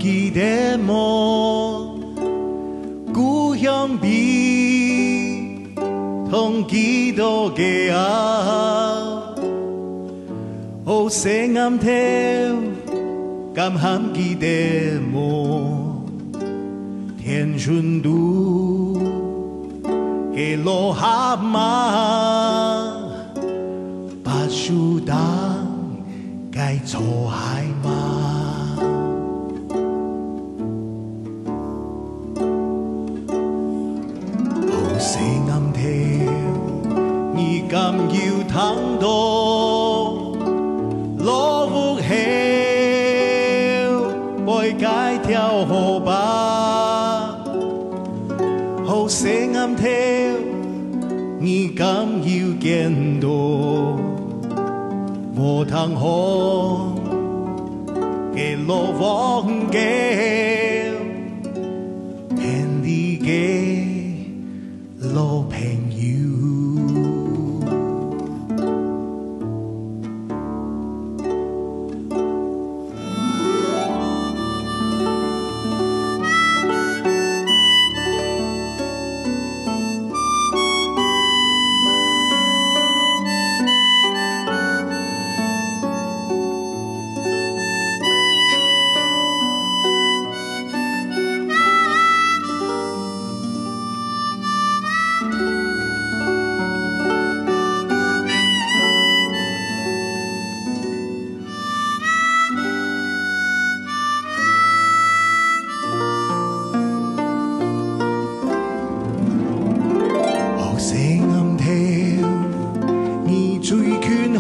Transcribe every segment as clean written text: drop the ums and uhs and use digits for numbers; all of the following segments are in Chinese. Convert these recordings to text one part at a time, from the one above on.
記得我故鄉比同幾多嘅啊，好聲暗跳，咁喊記得我天順度嘅落下馬，把樹當該錯海嘛。聲暗跳，而今要聽到落雨後，背街條河吧。好聲暗跳，而今要見到我聽好嘅落黃嘅天地嘅。老朋友，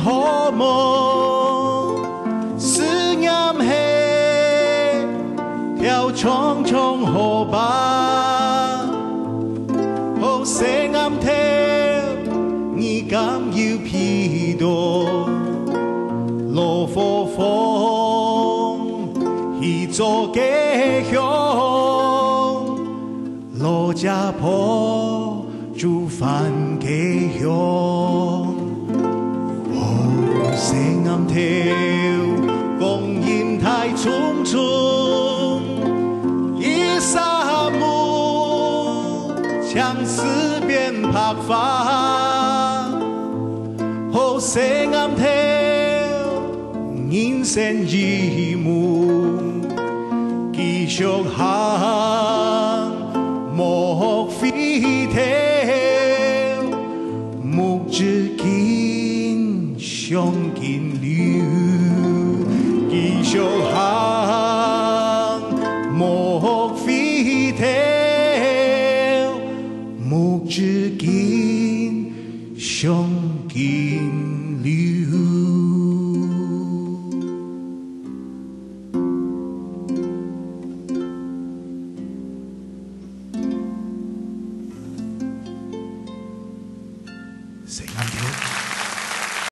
好夢，思念係條長長河吧，好聲暗跳，你敢要披到落火風，去做嘅香，落家婆煮飯嘅香。聲暗跳，光陰太匆匆，一霎目，相思變白髮。好聲暗跳，人生一幕，繼續行，莫飛跳，目之見相見了，繼續行，莫飛跳，目之見相見了。聲暗跳。